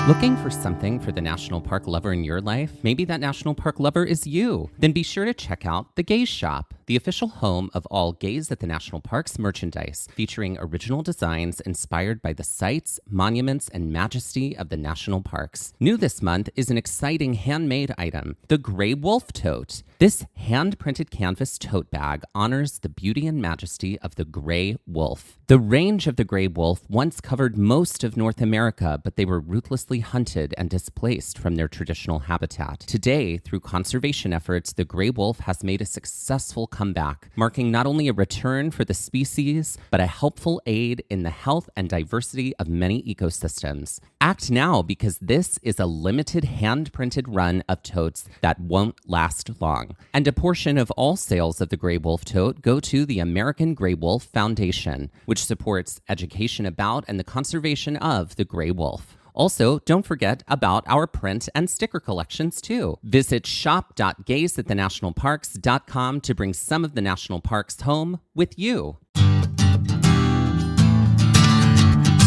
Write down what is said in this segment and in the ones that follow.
Looking for something for the national park lover in your life? Maybe that national park lover is you. Then be sure to check out the Gaze Shop, the official home of all Gaze at the National Parks merchandise, featuring original designs inspired by the sights, monuments, and majesty of the national parks. New this month is an exciting handmade item, the Gray Wolf Tote. This hand-printed canvas tote bag honors the beauty and majesty of the gray wolf. The range of the gray wolf once covered most of North America, but they were ruthlessly hunted and displaced from their traditional habitat. Today, through conservation efforts, the gray wolf has made a successful comeback, marking not only a return for the species, but a helpful aid in the health and diversity of many ecosystems. Act now, because this is a limited hand-printed run of totes that won't last long. And a portion of all sales of the Gray Wolf Tote go to the American Gray Wolf Foundation, which supports education about and the conservation of the gray wolf. Also, don't forget about our print and sticker collections, too. Visit shop.gazeatthenationalparks.com to bring some of the national parks home with you.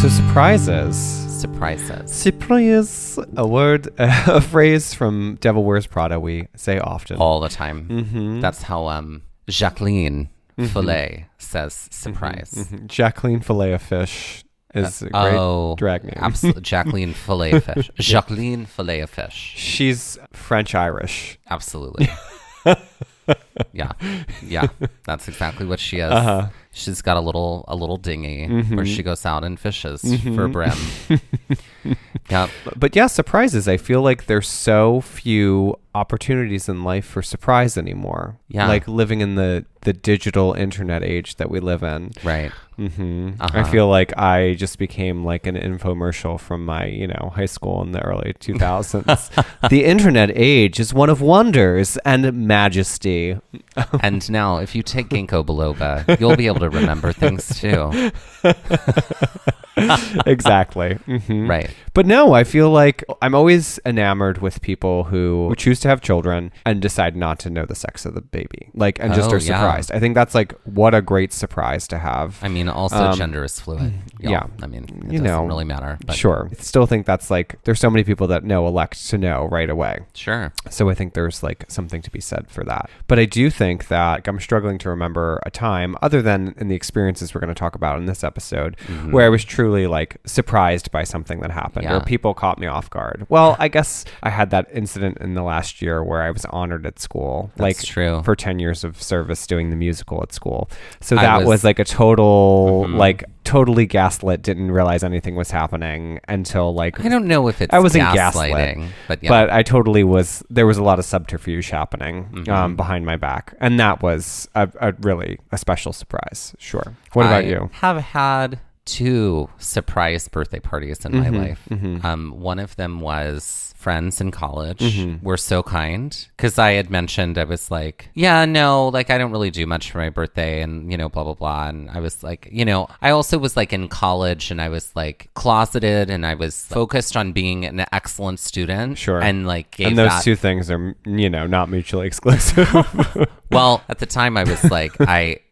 So surprises. Surprise, a word, a phrase from Devil Wears Prada we say often. all the time. Mm-hmm. That's how Jacqueline Fillet says surprise. Mm-hmm. Jacqueline Filet-O-Fish is a great drag name. Absolutely. Jacqueline Filet-O-Fish. Jacqueline Filet-O-Fish. She's French-Irish. Absolutely. Yeah. That's exactly what she is. Uh-huh. She's got a little dinghy where she goes out and fishes for brim. Yeah. But yeah, surprises. I feel like there's so few opportunities in life for surprise anymore. Yeah. Like living in the digital internet age that we live in. Right. Mm-hmm. I feel like I just became like an infomercial from my, high school in the early 2000s. The internet age is one of wonders and majesty. And now, if you take ginkgo biloba, you'll be able to remember things too. Exactly. Mm-hmm. Right. But no, I feel like I'm always enamored with people who choose to have children and decide not to know the sex of the baby. And just are surprised. I think that's what a great surprise to have. I mean, also gender is fluid. Yeah. I mean, it doesn't really matter. But. Sure. I still think that's there's so many people that elect to know right away. Sure. So I think there's something to be said for that. But I do think that I'm struggling to remember a time other than in the experiences we're going to talk about in this episode where I was truly surprised by something that happened or people caught me off guard. Well, I guess I had that incident in the last year where I was honored at school. That's true. For 10 years of service doing the musical at school. So that was a total, totally gaslit, didn't realize anything was happening until I don't know if it's I wasn't gaslighting, but I totally was. There was a lot of subterfuge happening behind my back, and that was a really special surprise. Sure. What about you? I have had 2 surprise birthday parties in my life. One of them was friends in college were so kind because I had mentioned I was I don't really do much for my birthday and blah blah blah, and I was I also was in college and I was closeted and I was focused on being an excellent student. Sure. And and those 2 things are not mutually exclusive. Well, at the time I was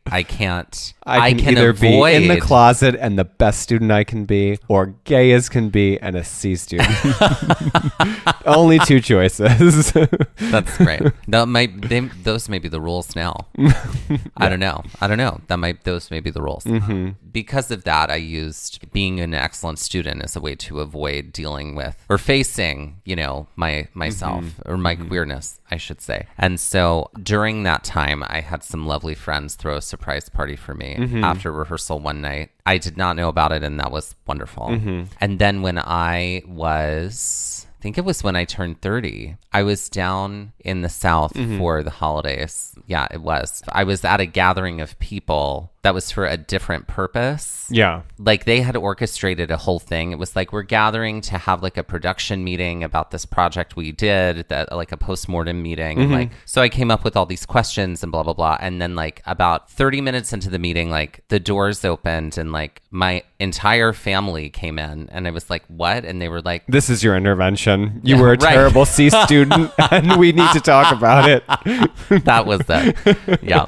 I can either avoid be in the closet and the best student I can be, or gay as can be and a C student. Only 2 choices. That's great. Those may be the rules now. I don't know. Those may be the rules. Because of that, I used being an excellent student as a way to avoid dealing with or facing, myself or my queerness, I should say. And so during that time, I had some lovely friends throw a surprise party for me after rehearsal one night. I did not know about it, and that was wonderful. And then when I think it was when I turned 30, I was down in the South for the holidays. Yeah, it was. I was at a gathering of people that was for a different purpose. Yeah. They had orchestrated a whole thing. It was we're gathering to have a production meeting about this project we did, that a postmortem meeting. And so I came up with all these questions and blah, blah, blah. And then about 30 minutes into the meeting, the doors opened and my entire family came in and I was what? And they were this is your intervention. You were a terrible C student and we need to talk about it. That was it. Yeah.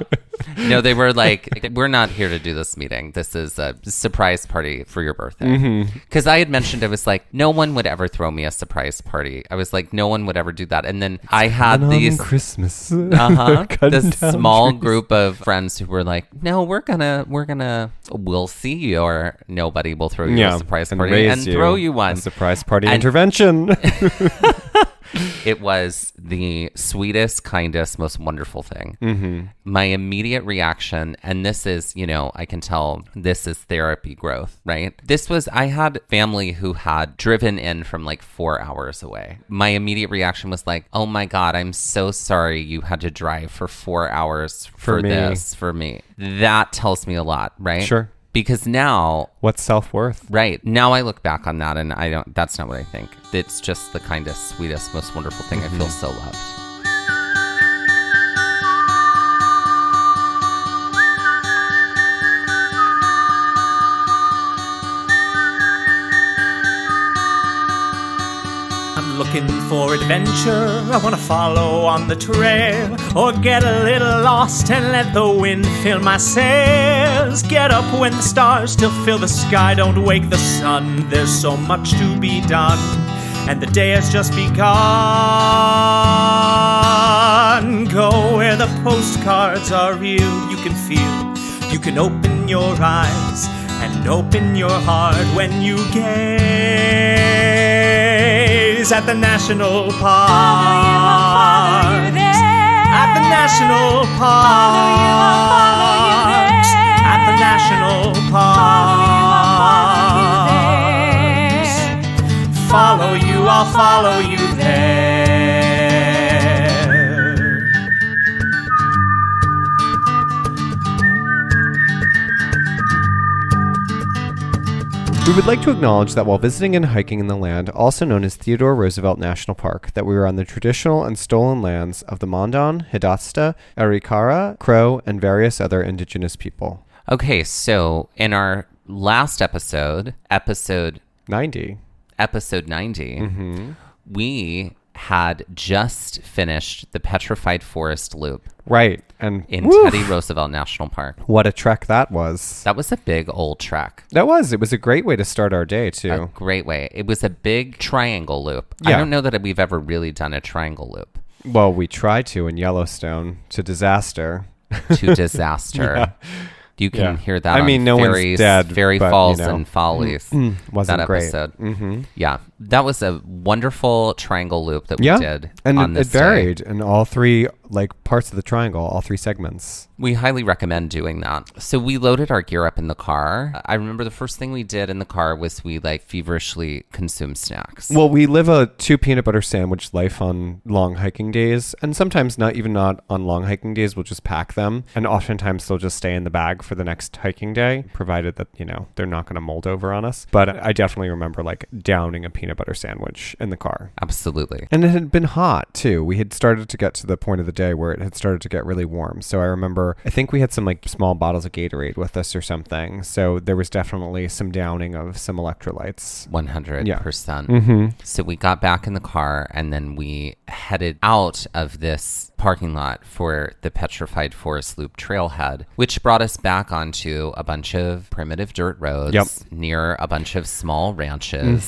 No, they were like, we're not here to do this meeting. This is a surprise party for your birthday. Because I had mentioned, I was like, no one would ever throw me a surprise party. I was like, no one would ever do that. And then I had these Christmas. this small group of friends who were like, no, we'll see you, or nobody will throw you a surprise party and throw you one. A surprise party intervention. It was the sweetest, kindest, most wonderful thing. My immediate reaction, and this is, I can tell this is therapy growth, right? I had family who had driven in from like 4 hours away. My immediate reaction was like, oh my God, I'm so sorry you had to drive for 4 hours for me. That tells me a lot, right? Sure. Because now... What's self-worth? Right. Now I look back on that and that's not what I think. It's just the kindest, sweetest, most wonderful thing. I feel so loved. Looking for adventure, I want to follow on the trail, or get a little lost and let the wind fill my sails. Get up when the stars still fill the sky, don't wake the sun. There's so much to be done, and the day has just begun. Go where the postcards are real, you can feel, you can open your eyes and open your heart when you gaze at the national park. At the national park. At the national park. Follow you, I'll follow you there. We would like to acknowledge that while visiting and hiking in the land, also known as Theodore Roosevelt National Park, that we were on the traditional and stolen lands of the Mandan, Hidatsa, Arikara, Crow, and various other indigenous people. Okay, so in our last episode 90, we had just finished the Petrified Forest Loop. Right. And in Teddy Roosevelt National Park. What a trek that was. That was a big old trek. That was. It was a great way to start our day, too. A great way. It was a big triangle loop. Yeah. I don't know that we've ever really done a triangle loop. Well, we tried to in Yellowstone to disaster. Yeah. You can hear that. I mean, no one's dead. Fairy Falls and Follies. Wasn't that great. Episode. Yeah. That was a wonderful triangle loop that we did. And on this it varied in all three parts of the triangle, all three segments. We highly recommend doing that. So we loaded our gear up in the car. I remember the first thing we did in the car was we feverishly consumed snacks. Well, we live a 2 peanut butter sandwich life on long hiking days, and sometimes not on long hiking days. We'll just pack them, and oftentimes they'll just stay in the bag for the next hiking day, provided that they're not going to mold over on us. But I definitely remember downing a peanut butter sandwich in the car. Absolutely. And it had been hot too. We had started to get to the point of the day where it had started to get really warm. So I remember, I think we had some small bottles of Gatorade with us or something. So there was definitely some downing of some electrolytes. 100%. Yeah. So we got back in the car and then we headed out of this parking lot for the Petrified Forest Loop trailhead, which brought us back onto a bunch of primitive dirt roads near a bunch of small ranches,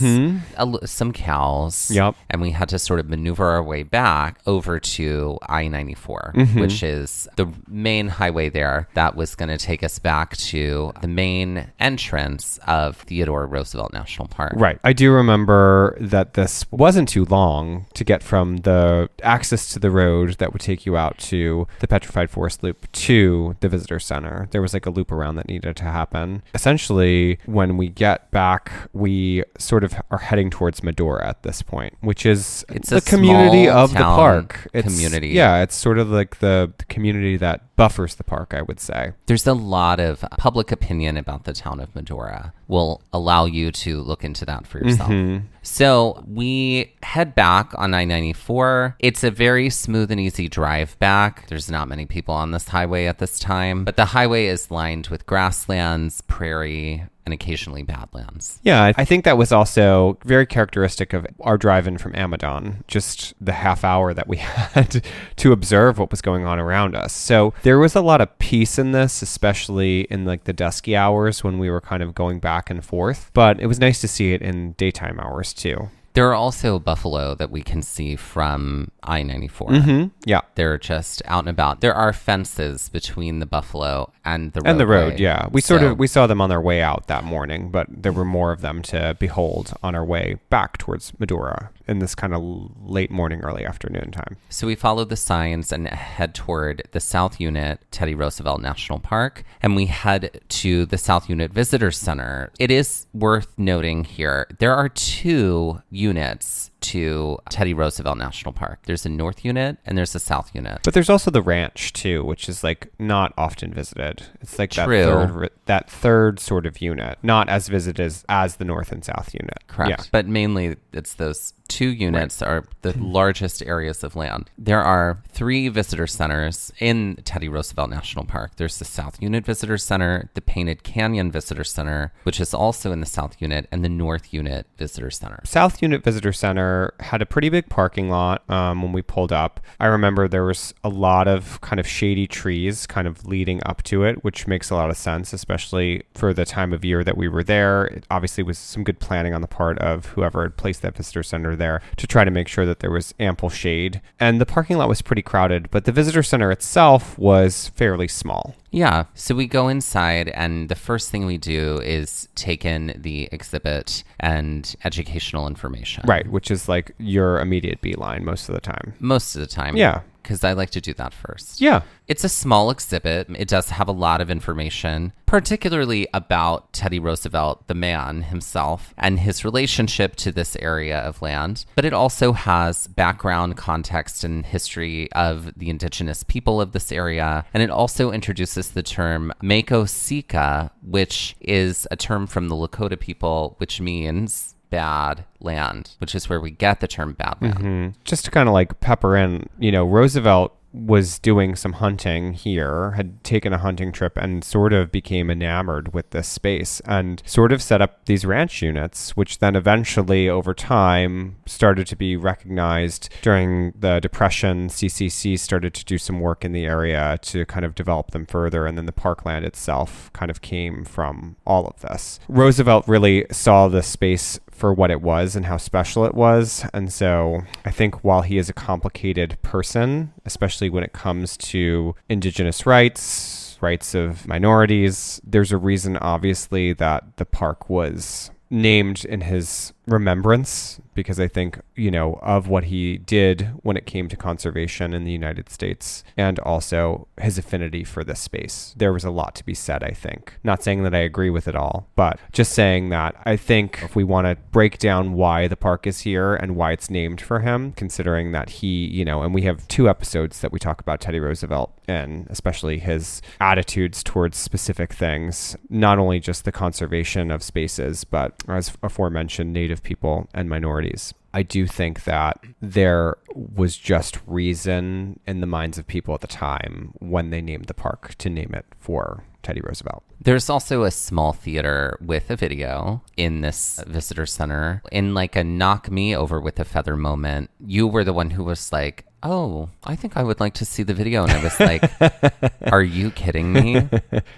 some cows. And we had to sort of maneuver our way back over to I-94, which is the main highway there that was going to take us back to the main entrance of Theodore Roosevelt National Park. Right. I do remember that this wasn't too long to get from the access to the road that would take you out to the Petrified Forest Loop to the visitor center. There was a loop around that needed to happen. Essentially, when we get back, we sort of are heading towards Medora at this point, which is the community of the park. Community. Yeah, it's sort of the community that buffers the park, I would say. There's a lot of public opinion about the town of Medora. We'll allow you to look into that for yourself. So we head back on I-94. It's a very smooth and easy drive back. There's not many people on this highway at this time, but the highway is lined with grasslands, prairie, and occasionally Badlands. Yeah, I think that was also very characteristic of our drive-in from Amadon, just the half hour that we had to observe what was going on around us. So there was a lot of peace in this, especially in like the dusky hours when we were kind of going back and forth. But it was nice to see it in daytime hours too. There are also buffalo that we can see from I-94. Mm-hmm. Yeah. They're just out and about. There are fences between the buffalo and the roadway. And the road, yeah. We saw them on their way out that morning, but there were more of them to behold on our way back towards Medora in this kind of late morning, early afternoon time. So we follow the signs and head toward the South Unit Teddy Roosevelt National Park, and we head to the South Unit Visitor Center. It is worth noting here, there are 2 units to Teddy Roosevelt National Park. There's a North Unit and there's a South Unit. But there's also the ranch too, which is like not often visited. It's like that third sort of unit, not as visited as the North and South Unit. Correct. Yeah. But mainly it's those 2 units are the largest areas of land. There are 3 visitor centers in Teddy Roosevelt National Park. There's the South Unit Visitor Center, the Painted Canyon Visitor Center, which is also in the South Unit, and the North Unit Visitor Center. South Unit Visitor Center had a pretty big parking lot when we pulled up. I remember there was a lot of kind of shady trees kind of leading up to it, which makes a lot of sense, especially for the time of year that we were there. It obviously was some good planning on the part of whoever had placed that visitor center there to try to make sure that there was ample shade. And the parking lot was pretty crowded, but the visitor center itself was fairly small. Yeah, so we go inside, and the first thing we do is take in the exhibit and educational information. Right, which is like your immediate beeline most of the time. Most of the time. Yeah. Because I like to do that first. Yeah. It's a small exhibit. It does have a lot of information, particularly about Teddy Roosevelt, the man himself, and his relationship to this area of land. But it also has background, context, and history of the indigenous people of this area. And it also introduces the term Mako Sika, which is a term from the Lakota people, which means bad land, which is where we get the term bad land. Mm-hmm. Just to kind of like pepper in, Roosevelt was doing some hunting here, had taken a hunting trip and sort of became enamored with this space and sort of set up these ranch units, which then eventually over time started to be recognized. During the Depression, CCC started to do some work in the area to kind of develop them further, and then the parkland itself kind of came from all of this. Roosevelt really saw the space for what it was and how special it was. And so I think while he is a complicated person, especially when it comes to indigenous rights of minorities, there's a reason, obviously, that the park was named in his remembrance, because I think, of what he did when it came to conservation in the United States, and also his affinity for this space. There was a lot to be said, I think. Not saying that I agree with it all, but just saying that I think if we want to break down why the park is here and why it's named for him, considering that he, and we have 2 episodes that we talk about Teddy Roosevelt and especially his attitudes towards specific things, not only just the conservation of spaces, but as aforementioned, Native people and minorities. I do think that there was just reason in the minds of people at the time when they named the park to name it for Teddy Roosevelt. There's also a small theater with a video in this visitor center. In like a knock me over with a feather moment, you were the one who was like, oh, I think I would like to see the video. And I was like, are you kidding me?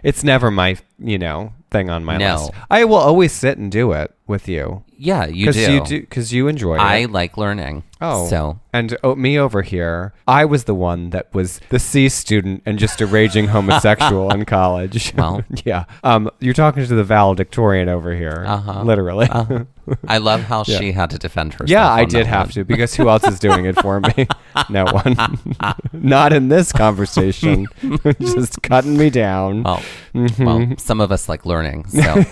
It's never my, thing on my list. I will always sit and do it with you. Yeah, you do. Because you enjoy it. I like learning. Oh. So. And me over here, I was the one that was the C student and just a raging homosexual in college. Well. Yeah. You're talking to the valedictorian over here. Literally. I love how she had to defend herself. Yeah, I did have to, because who else is doing it for me? No one. Not in this conversation. Just cutting me down. Well, some of us like learning. So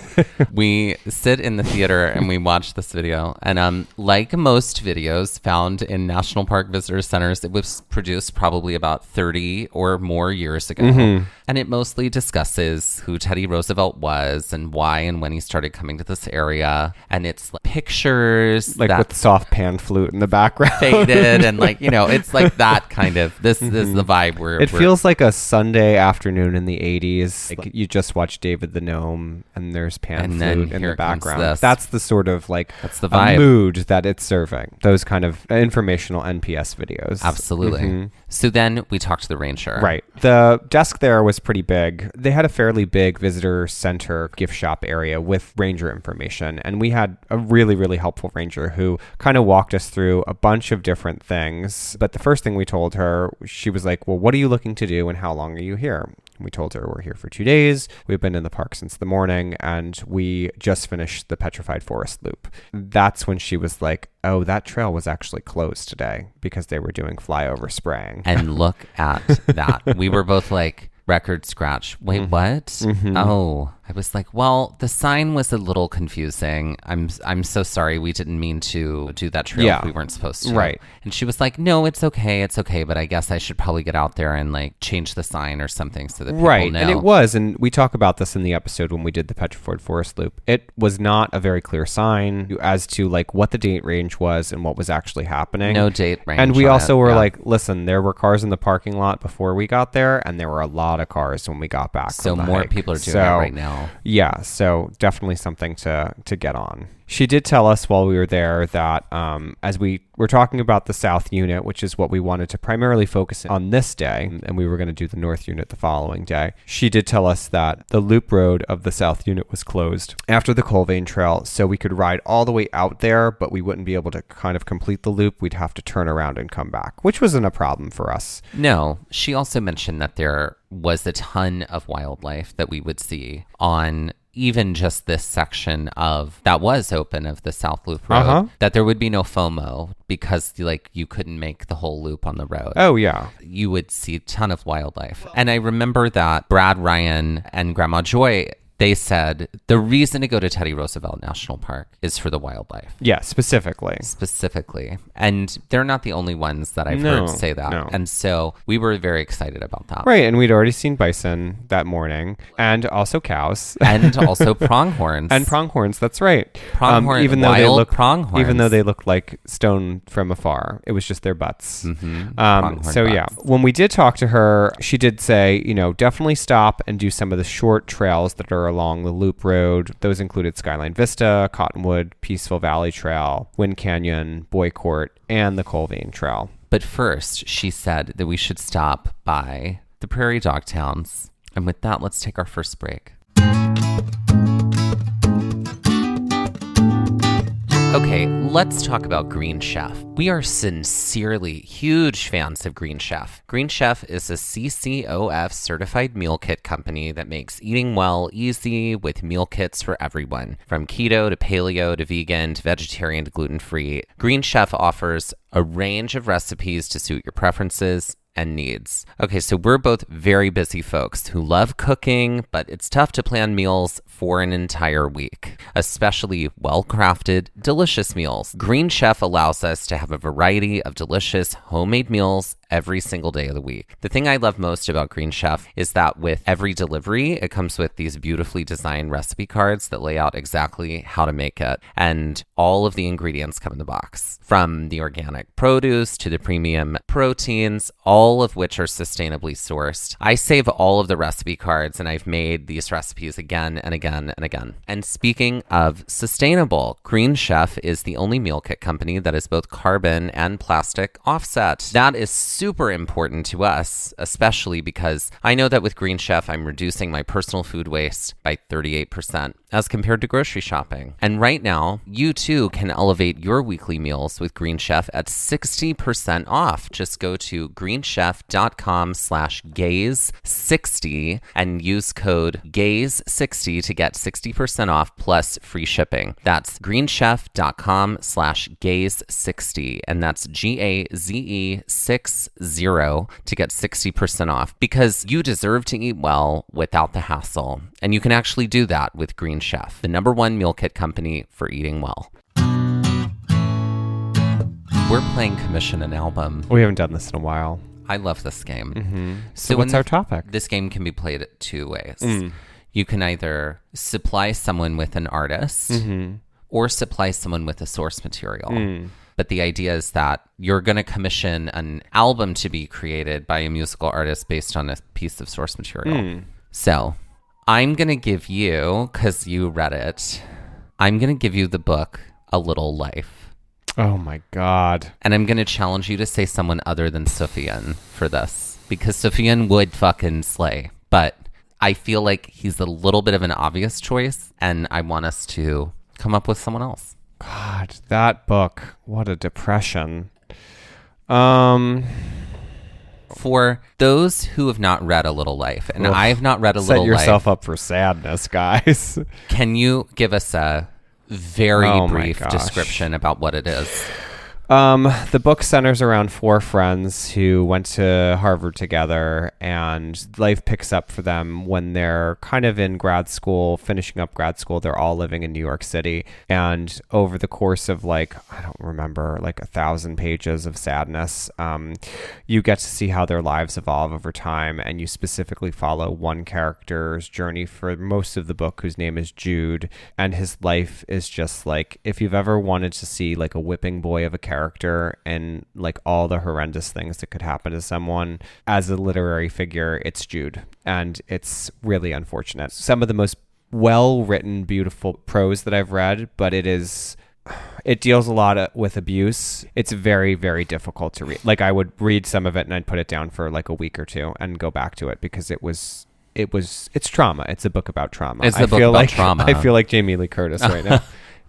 we sit in the theater and we watch this video. And like most videos found in national park visitor centers, it was produced probably about 30 or more years ago. Mm-hmm. And it mostly discusses who Teddy Roosevelt was and why and when he started coming to this area. And it's like pictures. Like with soft pan flute in the background. Faded. And it's like that kind of, this is the vibe where it feels like a Sunday afternoon in the 80s. Like you just watched David the Gnome, and there's pan And then flute in here the it comes background. this. That's the sort of like That's the vibe. mood that it's serving. Those kind of informational NPS videos. Absolutely. So then we talked to the ranger. Right. The desk there was pretty big. They had a fairly big visitor center gift shop area with ranger information. And we had a really, really helpful ranger who kind of walked us through a bunch of different things. But the first thing we told her, she was like, well, what are you looking to do and how long are you here? We told her we're here for 2 days. We've been in the park since the morning and we just finished the Petrified Forest loop. That's when she was like, oh, that trail was actually closed today because they were doing flyover spraying. And look at that. We were both like, record scratch. Wait, what? Oh, I was like, well, the sign was a little confusing. I'm so sorry. We didn't mean to do that trail if we weren't supposed to. Right. And she was like, no, it's okay. It's okay. But I guess I should probably get out there and like change the sign or something so that people know. And it was. And we talk about this in the episode when we did the Petrified Forest loop. It was not a very clear sign as to like what the date range was and what was actually happening. No date range. And we on also it. were Yeah. like, listen, there were cars in the parking lot before we got there. And there were a lot of cars when we got back. So from the more hike. people are doing it right now. Yeah, so definitely something to get on. She did tell us while we were there that as we were talking about the South Unit, which is what we wanted to primarily focus on this day, and we were going to do the North Unit the following day, she did tell us that the loop road of the South Unit was closed after the Colvane Trail, so we could ride all the way out there, but we wouldn't be able to kind of complete the loop. We'd have to turn around and come back, which wasn't a problem for us. No, she also mentioned that there was a ton of wildlife that we would see on even just this section of that was open of the South Loop Road, that there would be no FOMO because like you couldn't make the whole loop on the road. Oh, yeah. You would see a ton of wildlife. And I remember that Brad Ryan and Grandma Joy, they said the reason to go to Teddy Roosevelt National Park is for the wildlife. Yeah, specifically. And they're not the only ones that I've heard say that. No. And so we were very excited about that. Right, and we'd already seen bison that morning, and also cows. And also pronghorns. And pronghorns, that's right. Pronghorn, even though wild pronghorns. Even though they looked like stone from afar. It was just their butts. Pronghorn Yeah, butts. when we did talk to her, she did say, definitely stop and do some of the short trails that are along the Loop Road. Those included Skyline Vista, Cottonwood, Peaceful Valley Trail, Wind Canyon, Boy Court, and the Colvane Trail. But first, she said that we should stop by the prairie dog towns. And with that, let's take our first break. Okay, let's talk about Green Chef. We are sincerely huge fans of Green Chef. Green Chef is a CCOF certified meal kit company that makes eating well easy with meal kits for everyone. From keto to paleo to vegan to vegetarian to gluten-free, Green Chef offers a range of recipes to suit your preferences and needs. Okay, so we're both very busy folks who love cooking, but it's tough to plan meals for an entire week, especially well-crafted, delicious meals. Green Chef allows us to have a variety of delicious homemade meals every single day of the week. The thing I love most about Green Chef is that with every delivery, it comes with these beautifully designed recipe cards that lay out exactly how to make it. And all of the ingredients come in the box, from the organic produce to the premium proteins, all of which are sustainably sourced. I save all of the recipe cards and I've made these recipes again and again and again. And speaking of sustainable, Green Chef is the only meal kit company that is both carbon and plastic offset. That is super important to us, especially because I know that with Green Chef, I'm reducing my personal food waste by 38% as compared to grocery shopping. And right now, you too can elevate your weekly meals with Green Chef at 60% off. Just go to greenchef.com/gaze60 and use code gaze60 to get 60% off plus free shipping. That's greenchef.com/gaze60 and that's GAZE60 to get 60% off because you deserve to eat well without the hassle. And you can actually do that with Green Chef, the #1 meal kit company for eating well. We're playing Commission an Album. We haven't done this in a while. I love this game. Mm-hmm. So what's our topic? This game can be played two ways. You can either supply someone with an artist or supply someone with a source material. But the idea is that you're going to commission an album to be created by a musical artist based on a piece of source material. So I'm going to give you, because you read it, I'm going to give you the book A Little Life. Oh my God. And I'm going to challenge you to say someone other than Sufjan for this, because Sufjan would fucking slay. But I feel like he's a little bit of an obvious choice, and I want us to come up with someone else. God, that book. What a depression. For those who have not read A Little Life, and I have not read A Little Life. Set yourself up for sadness, guys. Can you give us a very brief description about what it is? The book centers around 4 friends who went to Harvard together, and life picks up for them when they're kind of in grad school, finishing up grad school. They're all living in New York City. And over the course of I don't remember, 1,000 pages of sadness, you get to see how their lives evolve over time. And you specifically follow one character's journey for most of the book, whose name is Jude. And his life is just if you've ever wanted to see a whipping boy of a character and all the horrendous things that could happen to someone as a literary figure, it's Jude. And it's really unfortunate. Some of the most well-written, beautiful prose that I've read, but it deals a lot with abuse. It's very, very difficult to read. I would read some of it and I'd put it down for a week or two and go back to it because it's trauma. It's a book about trauma. It's a book about trauma. I feel like Jamie Lee Curtis right now.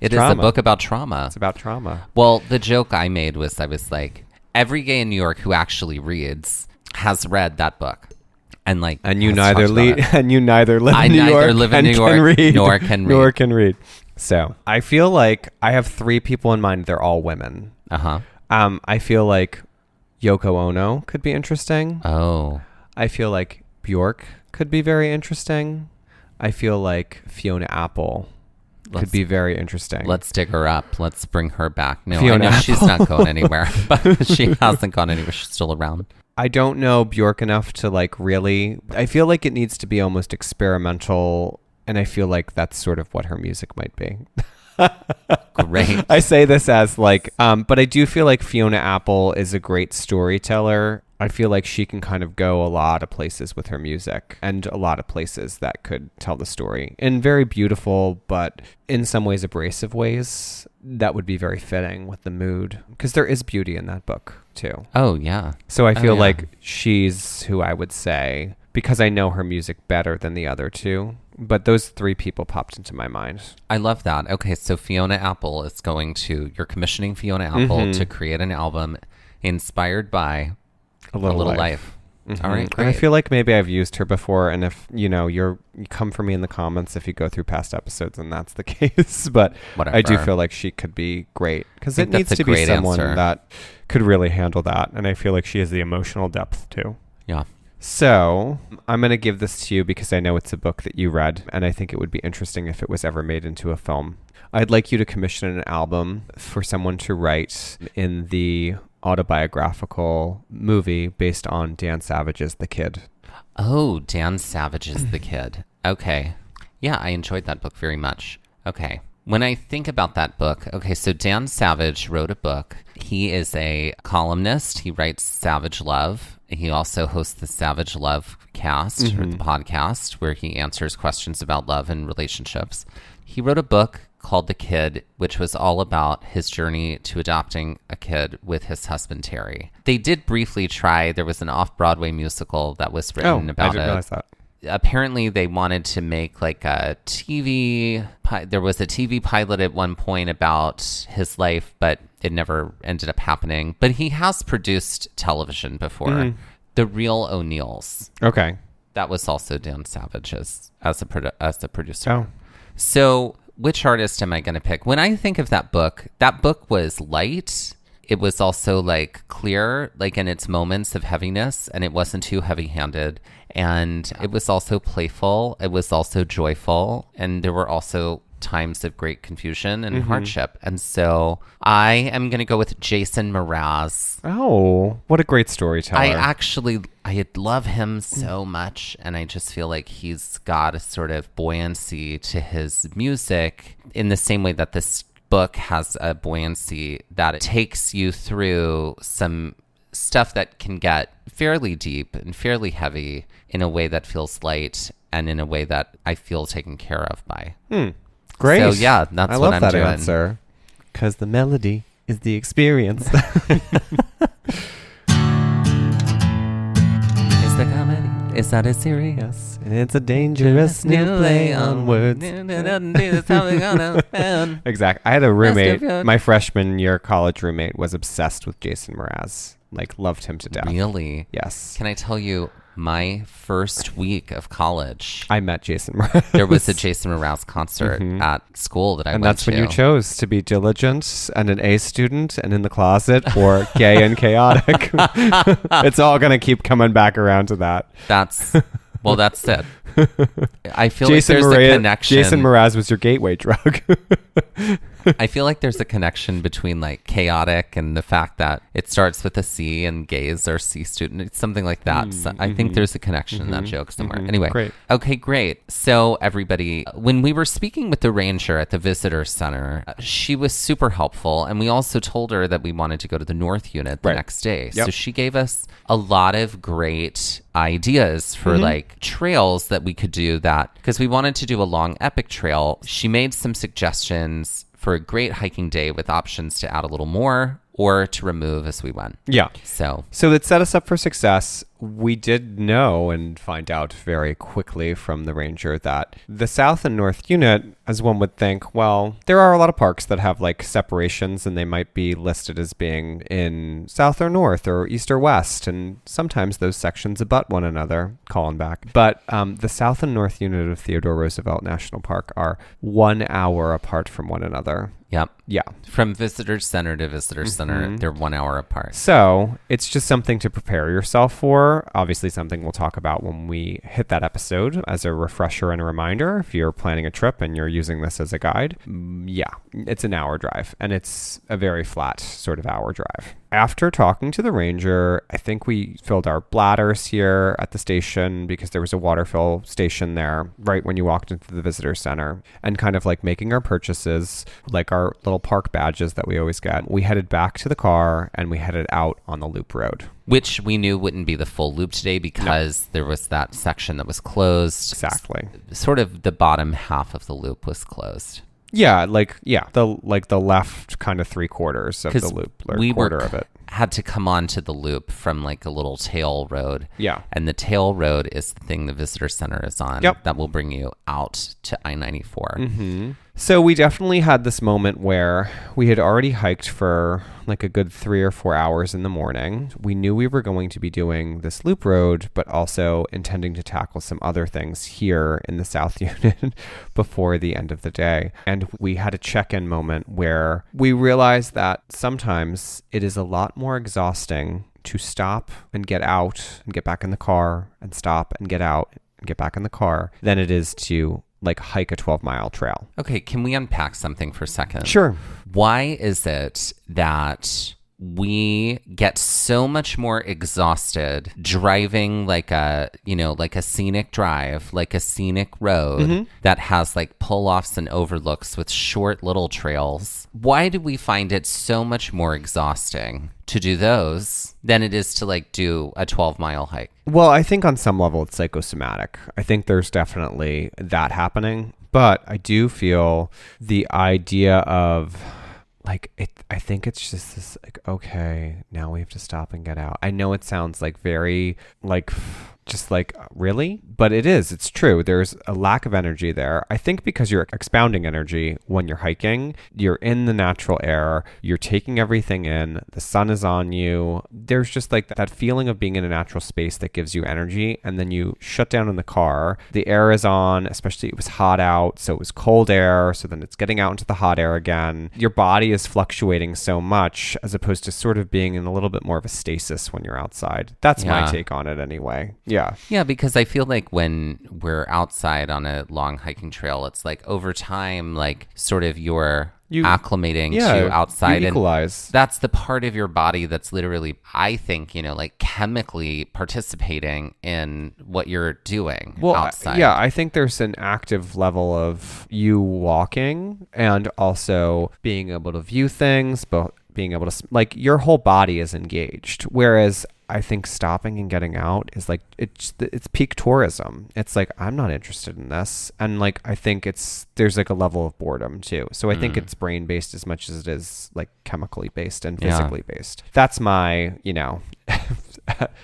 It is a book about trauma. It's about trauma. Well, the joke I made was I was every gay in New York who actually reads has read that book. And you neither live in New York nor can read. So I feel like I have 3 people in mind. They're all women. I feel like Yoko Ono could be interesting. Oh. I feel like Bjork could be very interesting. I feel like Fiona Apple could be very interesting. Let's dig her up. Let's bring her back. No, Fiona I know Apple. She's not going anywhere, but she hasn't gone anywhere. She's still around. I don't know Bjork enough to really. I feel like it needs to be almost experimental, and I feel like that's sort of what her music might be. Great. I say this as but I do feel like Fiona Apple is a great storyteller. I feel like she can kind of go a lot of places with her music, and a lot of places that could tell the story in very beautiful, but in some ways abrasive ways that would be very fitting with the mood, because there is beauty in that book too. Oh, yeah. So I feel like she's who I would say, because I know her music better than the other 2. But those 3 people popped into my mind. I love that. Okay, so Fiona Apple is you're commissioning Fiona Apple to create an album inspired by A Little Life. Mm-hmm. All right, great. And I feel like maybe I've used her before, and if you come for me in the comments if you go through past episodes and that's the case. But whatever. I do feel like she could be great, because it needs to be someone that could really handle that, and I feel like she has the emotional depth too. Yeah. So I'm going to give this to you because I know it's a book that you read, and I think it would be interesting if it was ever made into a film. I'd like you to commission an album for someone to write in the autobiographical movie based on Dan Savage's The Kid. Oh, Dan Savage's The Kid. Okay. Yeah, I enjoyed that book very much. Okay. When I think about that book, so Dan Savage wrote a book. He is a columnist. He writes Savage Love. He also hosts the Savage Love cast, or the podcast, where he answers questions about love and relationships. He wrote a book called The Kid, which was all about his journey to adopting a kid with his husband, Terry. They did briefly try. There was an off-Broadway musical that was written about it. I didn't realize that. Apparently they wanted to make a TV, there was a TV pilot at one point about his life, but it never ended up happening. But he has produced television before. The Real O'Neills. Okay. That was also Dan Savage as a producer. Oh. So which artist am I going to pick? When I think of that book was light. It was also clear, in its moments of heaviness, and it wasn't too heavy-handed. And it was also playful. It was also joyful. And there were also times of great confusion and hardship. And so I am going to go with Jason Mraz. Oh, what a great storyteller. I love him so much. And I just feel like he's got a sort of buoyancy to his music in the same way that this book has a buoyancy that it takes you through some stuff that can get fairly deep and fairly heavy in a way that feels light. and in a way that I feel taken care of by. Great. So yeah, that's what I'm doing. I love that answer. Because the melody is the experience. Is the comedy? Is that a serious? It's a dangerous new play on words. Exactly. I had a roommate, my freshman year college roommate was obsessed with Jason Mraz. Like, loved him to death. Really? Yes. Can I tell you, my first week of college, I met Jason Mraz. there was a Jason Mraz concert at school that I went to. And that's when you chose to be diligent and an A student and in the closet, or gay and chaotic. It's all going to keep coming back around to that. That's it. I feel like there's a connection. Jason Mraz was your gateway drug. I feel like there's a connection between like chaotic and the fact that it starts with a C and gays are C student. It's something like that. So I think there's a connection in that joke somewhere. Anyway. Great. Okay, great. So everybody, when we were speaking with the ranger at the visitor center, she was super helpful. And we also told her that we wanted to go to the North Unit the next day. Yep. So she gave us a lot of great ideas for like trails that we could do that, because we wanted to do a long epic trail. She made some suggestions for a great hiking day with options to add a little more or to remove as we went. Yeah. So it set us up for success. We did know and find out very quickly from the ranger that the South and North Unit, as one would think, well, there are a lot of parks that have like separations and they might be listed as being in South or North or East or West. And sometimes those sections abut one another, calling back. But the South and North Unit of Theodore Roosevelt National Park are 1 hour apart from one another. Yep. Yeah. From visitor center to visitor center, they're 1 hour apart. So it's just something to prepare yourself for. Obviously something we'll talk about when we hit that episode as a refresher and a reminder. If you're planning a trip and you're using this as a guide, yeah, it's an hour drive and it's a very flat sort of hour drive. After talking to the ranger, I think we filled our bladders here at the station because there was a water fill station there right when you walked into the visitor center, and kind of like making our purchases, like our little park badges that we always get. We headed back to the car and we headed out on the loop road. Which we knew wouldn't be the full loop today because there was that section that was closed. Exactly. Sort of the bottom half of the loop was closed. Yeah, the left kind of 3/4 of the loop, or quarter of it. Had to come onto the loop from like a little tail road. Yeah. And the tail road is the thing the visitor center is on. Yep. That will bring you out to I-94. So we definitely had this moment where we had already hiked for like a good 3 or 4 hours in the morning. We knew we were going to be doing this loop road, but also intending to tackle some other things here in the South Unit before the end of the day. And we had a check-in moment where we realized that sometimes it is a lot more exhausting to stop and get out and get back in the car and stop and get out and get back in the car than it is to like hike a 12-mile trail. Okay, can we unpack something for a second? Sure. Why is it that we get so much more exhausted driving like a scenic drive, like a scenic road that has like pull-offs and overlooks with short little trails? Why do we find it so much more exhausting to do those than it is to like do a 12-mile hike? Well, I think on some level it's psychosomatic. I think there's definitely that happening, but I do feel the idea of like it, I think it's just this like, okay, now we have to stop and get out. I know it sounds like very like just like really, but it's true. There's a lack of energy there. I think because you're expounding energy when you're hiking, you're in the natural air, you're taking everything in, the sun is on you. There's just like that feeling of being in a natural space that gives you energy. And then you shut down in the car, the air is on, especially it was hot out. So it was cold air. So then it's getting out into the hot air again. Your body is fluctuating so much as opposed to sort of being in a little bit more of a stasis when you're outside. That's my take on it anyway. Yeah, because I feel like when we're outside on a long hiking trail, it's like over time, like sort of you're acclimating to outside. You equalize. And that's the part of your body that's literally, I think, like chemically participating in what you're doing outside. Yeah, I think there's an active level of you walking and also being able to view things, but being able to, like, your whole body is engaged. Whereas I think stopping and getting out is like, it's peak tourism. It's like, I'm not interested in this. And like, I think there's like a level of boredom too. So I think it's brain based as much as it is like chemically based and physically based. That's my,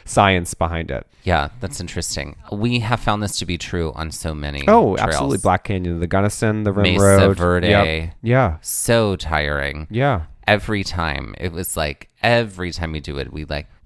science behind it. Yeah, that's interesting. We have found this to be true on so many trails. Absolutely. Black Canyon, the Gunnison, the Rim Mesa Road. Verde. Yep. Yeah. So tiring. Yeah. Every time. It was like every time we do it, we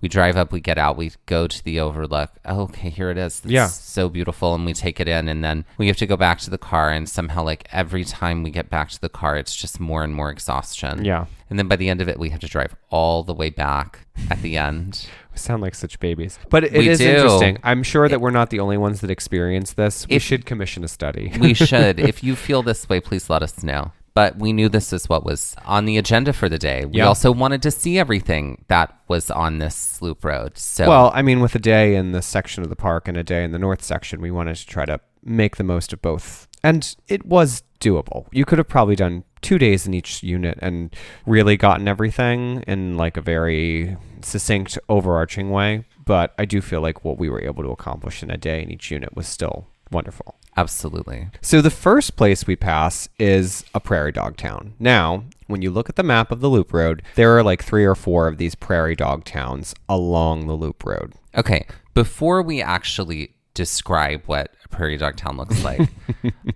drive up, we get out, we go to the overlook. Oh, okay, here it is. It's so beautiful. And we take it in, and then we have to go back to the car. And somehow, like, every time we get back to the car, it's just more and more exhaustion. Yeah. And then by the end of it, we have to drive all the way back at the end. We sound like such babies. But it is interesting. I'm sure that we're not the only ones that experience this. We should commission a study. We should. If you feel this way, please let us know. But we knew this is what was on the agenda for the day. We also wanted to see everything that was on this loop road. So, well, I mean, with a day in this section of the park and a day in the north section, we wanted to try to make the most of both. And it was doable. You could have probably done 2 days in each unit and really gotten everything in like a very succinct, overarching way. But I do feel like what we were able to accomplish in a day in each unit was still wonderful. Absolutely. So the first place we pass is a prairie dog town. Now, when you look at the map of the loop road, there are like 3 or 4 of these prairie dog towns along the loop road. Okay. Before we actually describe what a prairie dog town looks like,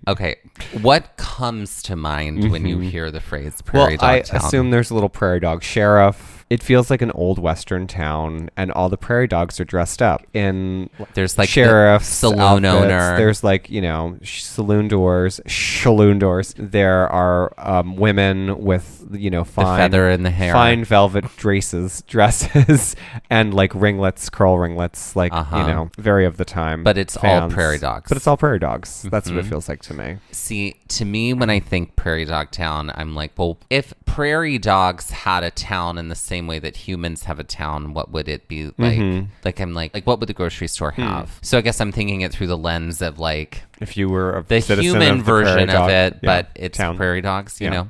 okay, what comes to mind when you hear the phrase prairie dog town? I assume there's a little prairie dog sheriff. It feels like an old Western town, and all the prairie dogs are dressed up in there's like sheriff's saloon outfits. owner. There's like, saloon doors. There are women with, fine the feather in the hair, fine velvet dresses, and like ringlets, curl ringlets, like, very of the time. But it's all prairie dogs. But it's all prairie dogs. That's what it feels like to me. See, to me, when I think prairie dog town, I'm like, well, if prairie dogs had a town in the same way that humans have a town, what would it be like? Like, I'm like what would the grocery store have? So I guess I'm thinking it through the lens of like, if you were the human of version of it, yeah, but it's town. Prairie dogs, you know?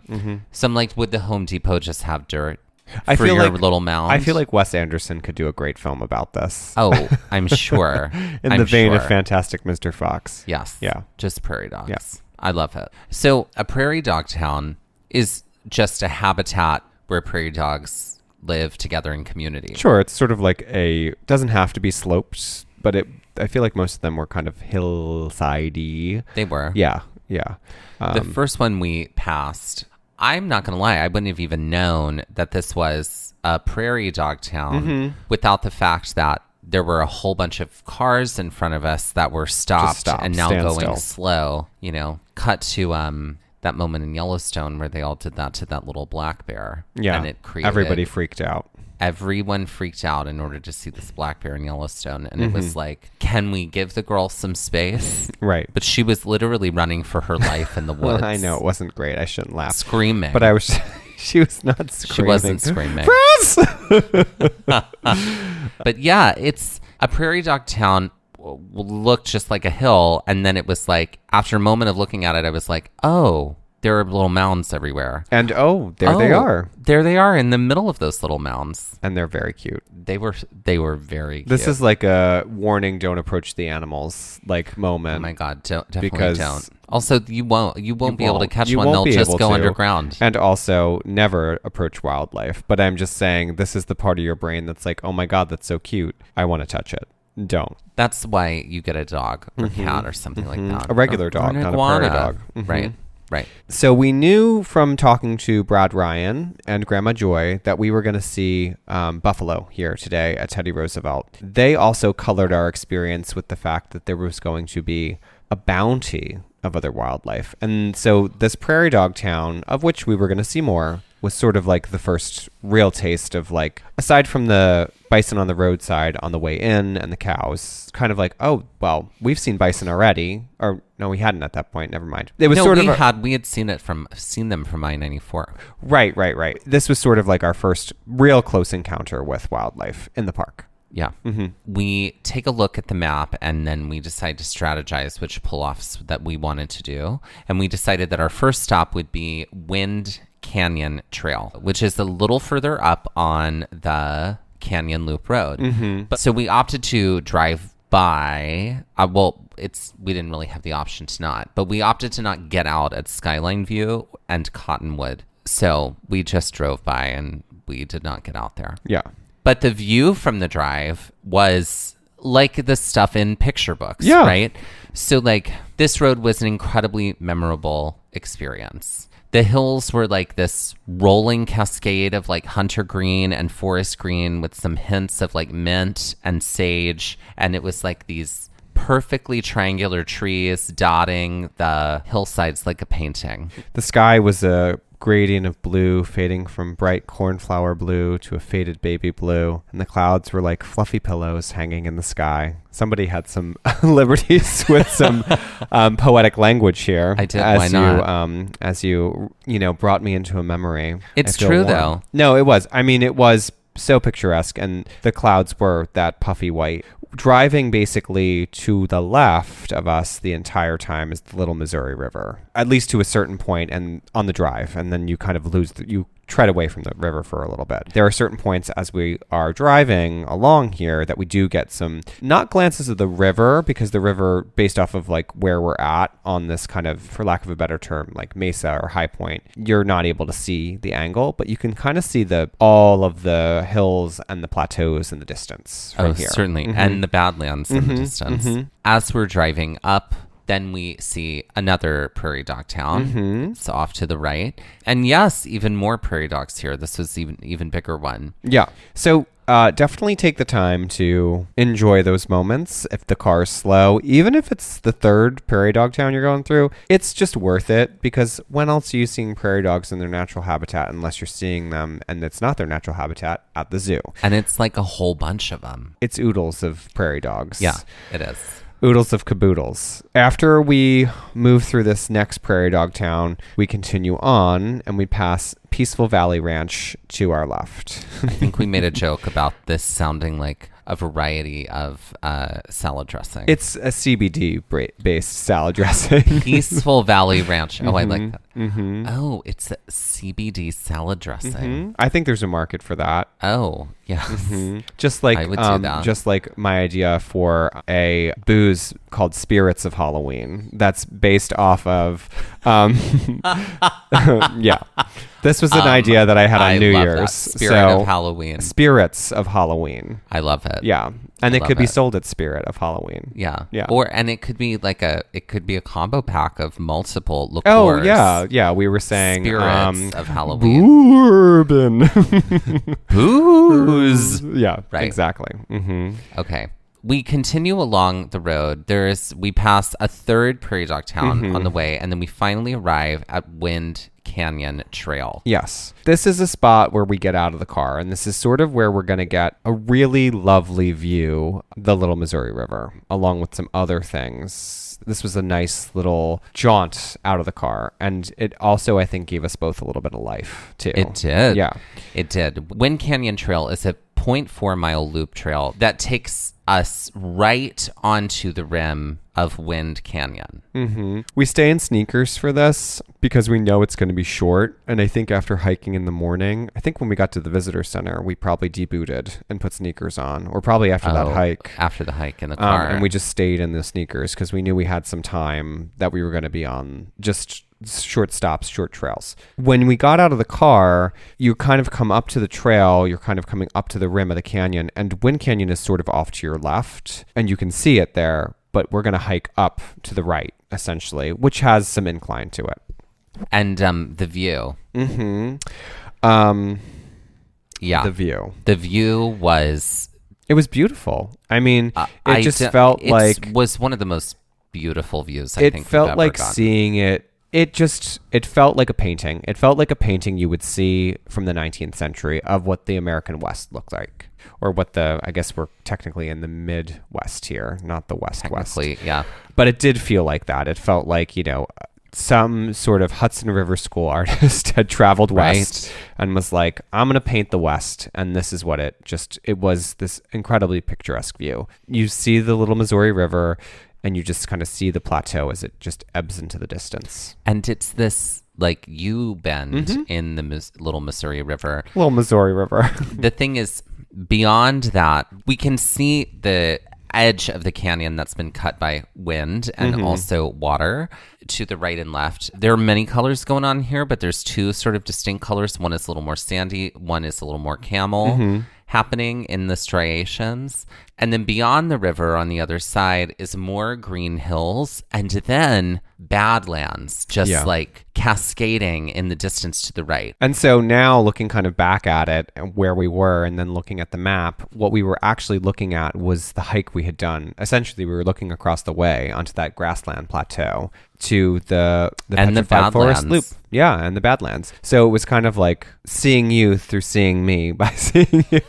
So I'm like, would the Home Depot just have dirt I for feel your like, little mound? I feel like Wes Anderson could do a great film about this. Oh, I'm sure. In the vein of Fantastic Mr. Fox. Yes. Yeah. Just prairie dogs. Yes. I love it. So a prairie dog town is just a habitat where prairie dogs live together in community. Sure. It's sort of like doesn't have to be sloped, but I feel like most of them were kind of hillsidey. They were. Yeah. Yeah. The first one we passed, I'm not going to lie, I wouldn't have even known that this was a prairie dog town without the fact that there were a whole bunch of cars in front of us that were stopped and now going slow. Cut to that moment in Yellowstone where they all did that to that little black bear. Yeah. And it created... Everybody freaked out. Everyone freaked out in order to see this black bear in Yellowstone. And it was like, can we give the girl some space? Right. But she was literally running for her life in the woods. I know. It wasn't great. I shouldn't laugh. Screaming. But I was... She was not screaming. She wasn't screaming. But yeah, it's a prairie dog town looked just like a hill. And then it was like, after a moment of looking at it, I was like, oh, there are little mounds everywhere. And there they are. There they are in the middle of those little mounds. And they're very cute. They were very cute. This is like a warning, don't approach the animals like moment. Oh my God, definitely don't. Also, you won't be able to catch one. They'll just go underground. And also, never approach wildlife. But I'm just saying, this is the part of your brain that's like, oh my God, that's so cute. I want to touch it. Don't. That's why you get a dog or cat or something like that. A regular dog, not a prairie dog. Right. So we knew from talking to Brad Ryan and Grandma Joy that we were going to see buffalo here today at Teddy Roosevelt. They also colored our experience with the fact that there was going to be a bounty of other wildlife. And so this prairie dog town, of which we were going to see more, was sort of like the first real taste of like, aside from the bison on the roadside on the way in and the cows, kind of like, oh, well, we've seen bison already. Or no, we hadn't at that point. Never mind. It was we had seen them from I-94. Right. This was sort of like our first real close encounter with wildlife in the park. Yeah. We take a look at the map and then we decide to strategize which pull-offs that we wanted to do. And we decided that our first stop would be Wind Canyon Trail, which is a little further up on the Canyon Loop Road. But so we opted to drive by. We didn't really have the option to not, but we opted to not get out at Skyline View and Cottonwood. So we just drove by and we did not get out there. Yeah. But the view from the drive was like the stuff in picture books, Yeah. right? So like this road was an incredibly memorable experience. The hills were like this rolling cascade of like hunter green and forest green with some hints of like mint and sage. And it was like these perfectly triangular trees dotting the hillsides like a painting. The sky was a gradient of blue, fading from bright cornflower blue to a faded baby blue, and the clouds were like fluffy pillows hanging in the sky. Somebody had some liberties with some poetic language here. I did. Why not? As you brought me into a memory. It's true, though. No, it was. I mean, it was so picturesque, and the clouds were that puffy white. Driving basically to the left of us the entire time is the Little Missouri River, at least to a certain point, and on the drive, and then you kind of you tread away from the river for a little bit. There are certain points as we are driving along here that we do get some, not glances of the river, because the river, based off of like where we're at on this kind of, for lack of a better term, like mesa or high point, you're not able to see the angle, but you can kind of see all of the hills and the plateaus in the distance from here. Certainly. And the Badlands in the distance. As we're driving up, then we see another prairie dog town. It's off to the right. And yes, even more prairie dogs here. This was even bigger one. Yeah. So definitely take the time to enjoy those moments. If the car is slow, even if it's the third prairie dog town you're going through, it's just worth it, because when else are you seeing prairie dogs in their natural habitat unless you're seeing them, and it's not their natural habitat, at the zoo. And it's like a whole bunch of them. It's oodles of prairie dogs. Yeah, it is. Oodles of caboodles. After we move through this next prairie dog town, we continue on and we pass Peaceful Valley Ranch to our left. I think we made a joke about this sounding like a variety of salad dressing. It's a CBD-based salad dressing. Peaceful Valley Ranch. Oh, I like that. Oh, it's a CBD salad dressing. I think there's a market for that. Oh, yes. Just like I would do that. Just like my idea for a booze called Spirits of Halloween. That's based off of, yeah. This was an idea that I had on New Year's. That. Spirit of Halloween. Spirits of Halloween. I love it. Yeah. And it could be sold at Spirit of Halloween. Yeah. Yeah. And it could be like a combo pack of multiple liqueurs. Oh, yeah. Yeah. We were saying Spirits of Halloween. Bourbon. Booze. Yeah. Right. Exactly. Okay. We continue along the road. We pass a third prairie dog town on the way, and then we finally arrive at Wind Canyon Trail. Yes. This is a spot where we get out of the car, and this is sort of where we're going to get a really lovely view of the Little Missouri River, along with some other things. This was a nice little jaunt out of the car, and it also, I think, gave us both a little bit of life, too. It did. Yeah. It did. Wind Canyon Trail is a 0.4 mile loop trail that takes us right onto the rim of Wind Canyon. We stay in sneakers for this because we know it's going to be short. And I think after hiking in the morning, I think when we got to the visitor center, we probably debooted and put sneakers on, or probably after that hike. After the hike in the car. And we just stayed in the sneakers because we knew we had some time that we were going to be on just short stops, short trails. When we got out of the car, you kind of come up to the trail, you're kind of coming up to the rim of the canyon, and Wind Canyon is sort of off to your left, and you can see it there, but we're going to hike up to the right, essentially, which has some incline to it. And the view. Yeah. The view. The view was... It was beautiful. I mean, it was one of the most beautiful views I think it felt like seeing it. It felt like a painting. It felt like a painting you would see from the 19th century of what the American West looked like. Or I guess we're technically in the Midwest here, not the West. Technically, yeah. But it did feel like that. It felt like, some sort of Hudson River School artist had traveled west and was like, I'm going to paint the West. And this is what it was, this incredibly picturesque view. You see the Little Missouri River, and you just kind of see the plateau as it just ebbs into the distance. And it's this like U-bend in the Little Missouri River. Little Missouri River. The thing is, beyond that, we can see the edge of the canyon that's been cut by wind and also water to the right and left. There are many colors going on here, but there's two sort of distinct colors. One is a little more sandy, one is a little more camel happening in the striations. And then beyond the river on the other side is more green hills and then badlands just like cascading in the distance to the right. And so now looking kind of back at it and where we were and then looking at the map, what we were actually looking at was the hike we had done. Essentially, we were looking across the way onto that grassland plateau to the and Petrified the Forest Badlands. Loop. Yeah, and the Badlands. So it was kind of like seeing you through seeing me by seeing you.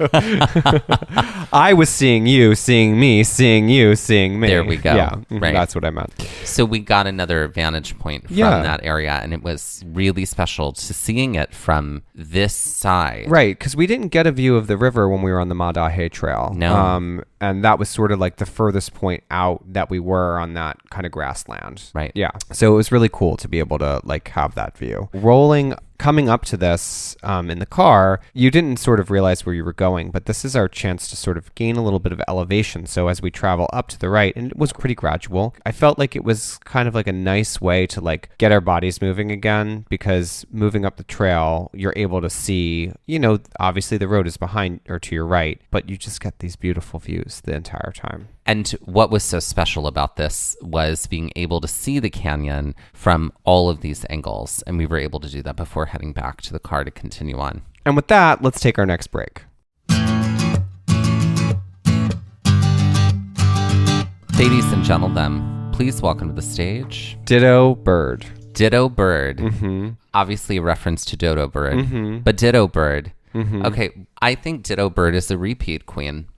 I was seeing you, seeing me, seeing you, seeing me. There we go. Yeah, Right. That's what I meant. So we got another vantage point from that area, and it was really special to seeing it from this side. Right, because we didn't get a view of the river when we were on the Madahe Trail. No. And that was sort of like the furthest point out that we were on that kind of grassland. Right. Yeah. So it was really cool to be able to like have that view. Coming up to this in the car, you didn't sort of realize where you were going, but this is our chance to sort of gain a little bit of elevation. So as we travel up to the right, and it was pretty gradual, I felt like it was kind of like a nice way to like get our bodies moving again, because moving up the trail, you're able to see, obviously the road is behind or to your right, but you just get these beautiful views the entire time. And what was so special about this was being able to see the canyon from all of these angles. And we were able to do that before heading back to the car to continue on. And with that, let's take our next break. Ladies and gentlemen, please welcome to the stage Ditto Bird. Ditto Bird. Obviously a reference to Dodo Bird, but Ditto Bird. Okay, I think Ditto Bird is a repeat queen.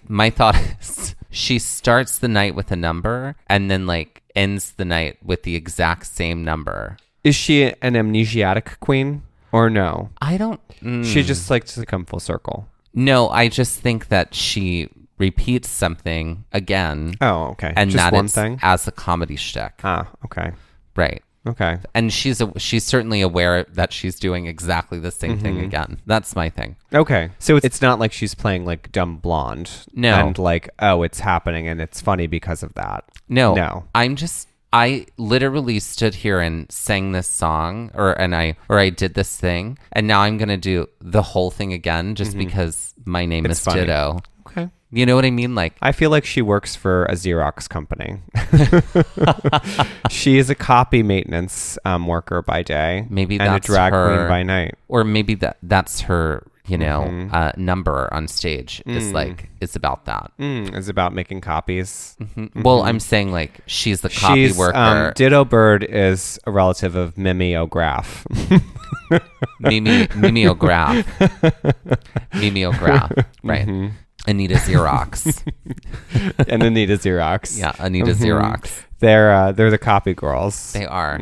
My thought is she starts the night with a number and then like ends the night with the exact same number. Is she an amnesiac queen or no? I don't... She just likes to come full circle. No, I just think that she repeats something again. Oh, okay. And just that one it's thing? as a comedy shtick. Ah, okay. Right. Okay. And she's certainly aware that she's doing exactly the same thing again. That's my thing. Okay. So it's not like she's playing like dumb blonde. No. And like, oh, it's happening and it's funny because of that. No. I literally stood here and sang this song or I did this thing, and now I'm going to do the whole thing again just because my name is funny. Ditto. Okay. You know what I mean? Like, I feel like she works for a Xerox company. She is a copy maintenance worker by day. Maybe and that's a drag her, queen by night. Or maybe that's her, number on stage is about that. Is about making copies. Well, I'm saying like she's the copy worker. Ditto Bird is a relative of Mimeograph. Mimeograph. Mimeograph. Right. Anita Xerox. And Anita Xerox. Yeah, Anita Xerox. They're the copy girls. They are.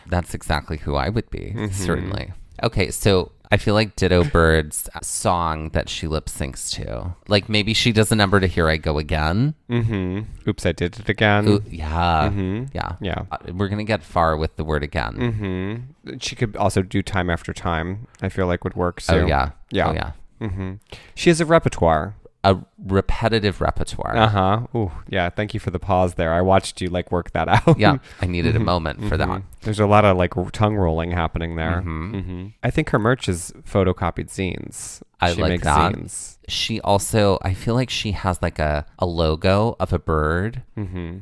That's exactly who I would be, certainly. Okay, so I feel like Ditto Bird's song that she lip syncs to, like maybe she does a number to Here I Go Again. Oops, I did it again. Ooh, yeah. We're going to get far with the word again. She could also do Time After Time. I feel like would work too. Oh, yeah. Yeah. Oh, yeah. She has a repertoire. A repetitive repertoire. Ooh, yeah. Thank you for the pause there. I watched you like work that out. Yeah, I needed a moment for that. There's a lot of like tongue rolling happening there. I think her merch is photocopied zines. She like makes that. Zines. She also, I feel like she has like a logo of a bird,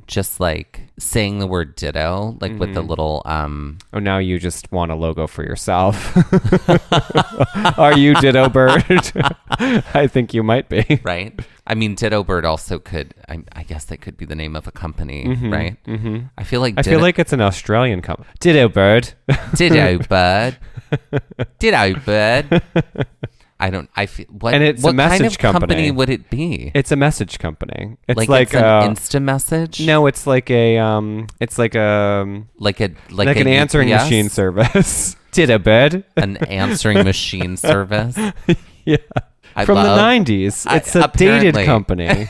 just like saying the word ditto, like with the little... Oh, now you just want a logo for yourself. Are you Ditto Bird? I think you might be. Right? I mean, Ditto Bird also could, I guess that could be the name of a company, right? I feel like it's an Australian company. Ditto Bird. Ditto Bird. Ditto Bird. I feel what, and it's what a message kind of company company would it be? It's a message company. It's like like it's an Insta message? No, it's like an answering UPS? machine service. Ditto Bird. An answering machine service. Yeah. From the 90s. It's a dated company.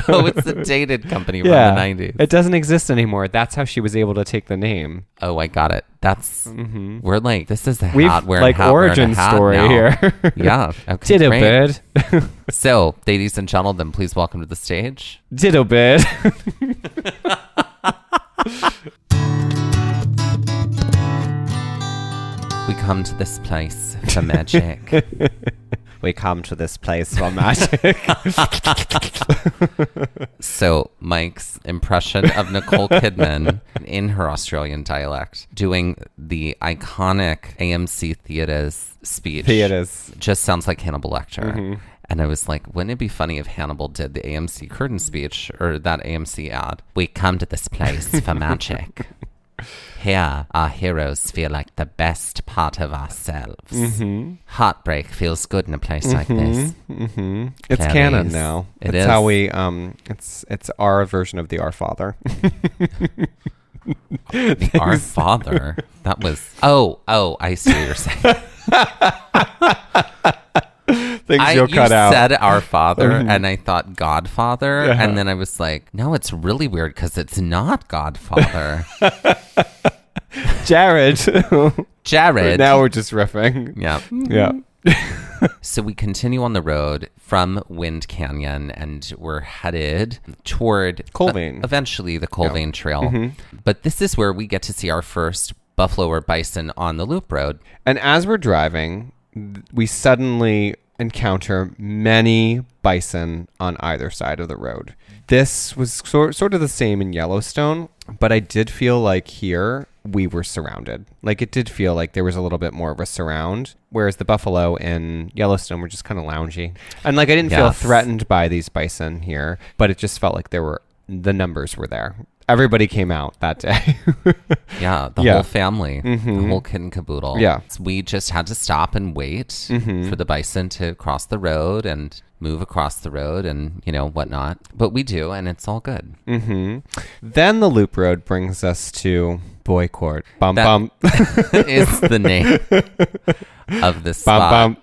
Oh, it's a dated company from the 90s. It doesn't exist anymore. That's how she was able to take the name. Oh, I got it. That's we're like, this is the We've hat wearing like hat origin wearing a hat story now. here. Yeah. Okay. Ditto great. bid. So, ladies and gentlemen, please welcome to the stage. Ditto bid. We come to this place for magic. We come to this place for magic. So, Mike's impression of Nicole Kidman in her Australian dialect doing the iconic AMC Theatres speech just sounds like Hannibal Lecter. And I was like, wouldn't it be funny if Hannibal did the AMC curtain speech or that AMC ad? We come to this place for magic. Here, our heroes feel like the best part of ourselves. Heartbreak feels good in a place like this. It's canon now. It's how we it's our version of the Our Father. The Our Father. That was I see what you're saying. Things you'll cut out. You said Our Father, and I thought Godfather, and then I was like, no, it's really weird because it's not Godfather. Jared. Now we're just riffing. Yeah. So we continue on the road from Wind Canyon, and we're headed toward Colvane. Eventually the Colvane Trail. But this is where we get to see our first buffalo or bison on the loop road. And as we're driving, we suddenly encounter many bison on either side of the road. This was sort of the same in Yellowstone, but I did feel like here we were surrounded. Like it did feel like there was a little bit more of a surround, whereas the buffalo in Yellowstone were just kind of loungy. And like I didn't feel threatened by these bison here, but it just felt like the numbers were there. Everybody came out that day. The whole family, the whole kit and caboodle. Yeah. So we just had to stop and wait for the bison to cross the road and move across the road and, whatnot. But we do, and it's all good. Then the loop road brings us to Boy Court. Bum That bum. is the name of this spot. Bum bum.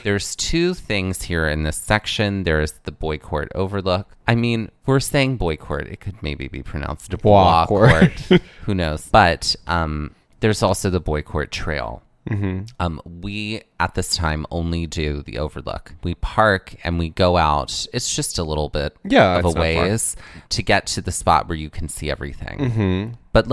There's two things here in this section. There's the Boy Court overlook. I mean, we're saying Boy Court. It could maybe be pronounced Bois Court. Who knows? But there's also the Boy Court Trail. We, at this time, only do the overlook. We park and we go out. It's just a little bit of a ways to get to the spot where you can see everything. But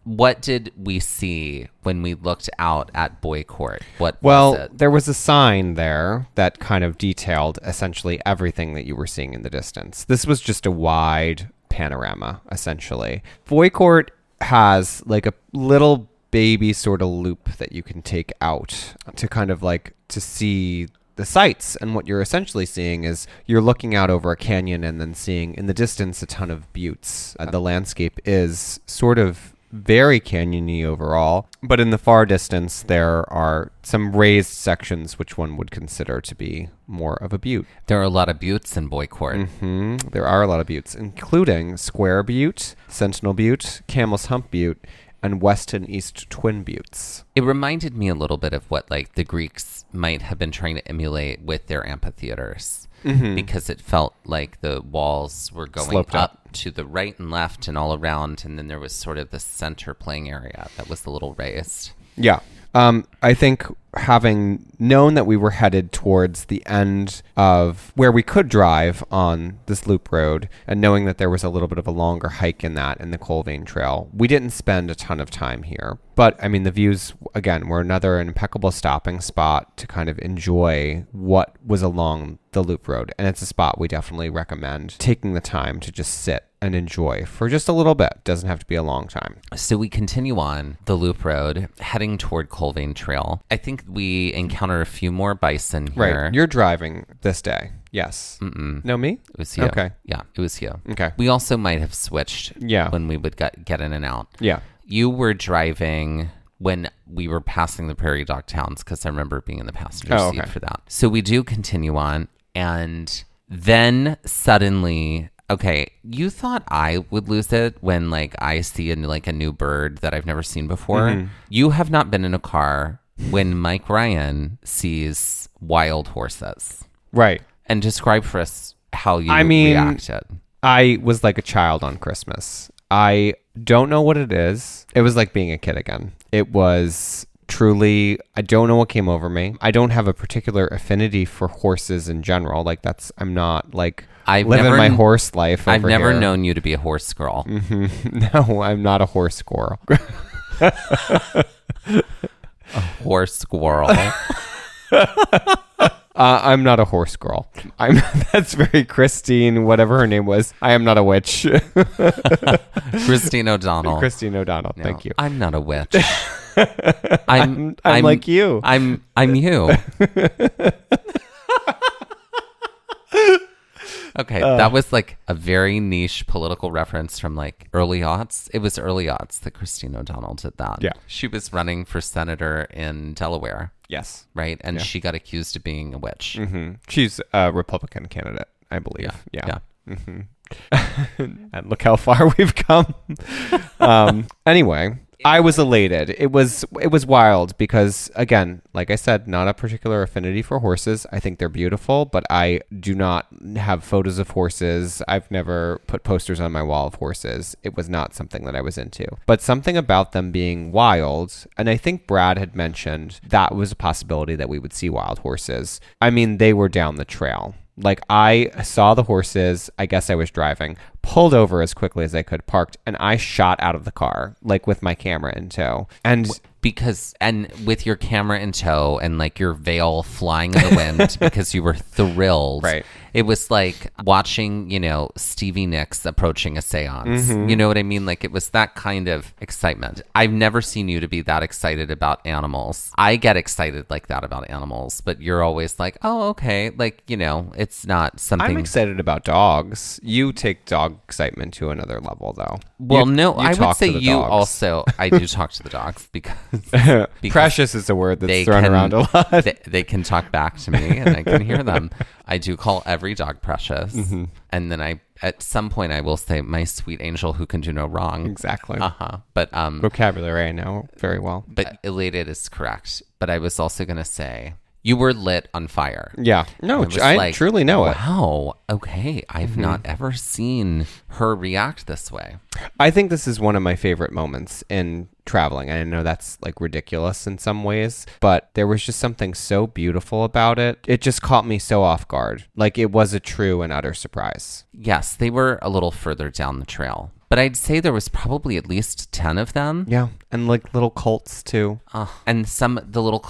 what did we see when we looked out at Boy Court? What was it? There was a sign there that kind of detailed essentially everything that you were seeing in the distance. This was just a wide panorama, essentially. Boy Court has like a little baby sort of loop that you can take out to kind of like to see the sights. And what you're essentially seeing is you're looking out over a canyon and then seeing in the distance a ton of buttes. The landscape is sort of very canyony overall, but in the far distance there are some raised sections which one would consider to be more of a butte. There are a lot of buttes in Boy Court. There are a lot of buttes, including Square Butte, Sentinel Butte, Camel's Hump Butte, and West and East Twin Buttes. It reminded me a little bit of what like the Greeks might have been trying to emulate with their amphitheaters, because it felt like the walls were going Sloped up to the right and left and all around, and then there was sort of the center playing area that was a little raised. Yeah. I think having known that we were headed towards the end of where we could drive on this loop road, and knowing that there was a little bit of a longer hike in the Colvane Trail, we didn't spend a ton of time here. But I mean, the views, again, were another impeccable stopping spot to kind of enjoy what was along the loop road. And it's a spot we definitely recommend taking the time to just sit and enjoy for just a little bit. Doesn't have to be a long time. So we continue on the loop road, heading toward Colvane Trail. I think we encounter a few more bison here. Right. You're driving this day. Yes. No, me? It was you. Okay. Yeah, it was you. Okay. We also might have switched Yeah. when we would get in and out. Yeah. You were driving when we were passing the prairie dog towns, because I remember being in the passenger seat for that. So we do continue on, and then suddenly... Okay, you thought I would lose it when like I see a new bird that I've never seen before. You have not been in a car when Mike Ryan sees wild horses. Right. And describe for us how you reacted. I was like a child on Christmas. I don't know what it is. It was like being a kid again. It was truly, I don't know what came over me. I don't have a particular affinity for horses in general. Like I'm not like living my horse life over I've never here. known you to be a horse girl. No, I'm not a horse squirrel. A horse squirrel. I'm not a horse girl. That's very Christine, whatever her name was. I am not a witch. Christine O'Donnell. Christine O'Donnell. No, Thank you. I'm not a witch. I'm like you. I'm you. Okay, that was like a very niche political reference from like early aughts. It was early aughts that Christine O'Donnell did that. Yeah. She was running for senator in Delaware. Yes. Right? And she got accused of being a witch. Mm-hmm. She's a Republican candidate, I believe. Yeah. Mm-hmm. And look how far we've come. Anyway, I was elated. It was wild because, again, like I said, not a particular affinity for horses. I think they're beautiful, but I do not have photos of horses. I've never put posters on my wall of horses. It was not something that I was into. But something about them being wild, and I think Brad had mentioned that was a possibility that we would see wild horses. I mean, they were down the trail. Like, I saw the horses, I guess I was driving, pulled over as quickly as I could, parked, and I shot out of the car, like with my camera in tow. And and with your camera in tow and like your veil flying in the wind because you were thrilled. Right. It was like watching, Stevie Nicks approaching a seance. You know what I mean? Like it was that kind of excitement. I've never seen you to be that excited about animals. I get excited like that about animals, but you're always like, oh, okay. Like, it's not something. I'm excited about dogs. You take dog excitement to another level, though. Well, I would say you dogs. Also, I do talk to the dogs because precious is a word that's thrown around a lot. They can talk back to me and I can hear them. I do call every dog precious. And then at some point I will say, my sweet angel who can do no wrong. Exactly. But vocabulary I know very well. But elated is correct. But I was also going to say, you were lit on fire. Yeah. No, I truly know it. Wow. Okay. I've not ever seen her react this way. I think this is one of my favorite moments in traveling. I know that's like ridiculous in some ways, but there was just something so beautiful about it. It just caught me so off guard. Like it was a true and utter surprise. Yes, they were a little further down the trail. But I'd say there was probably at least 10 of them. Yeah. And like little cults too. And the little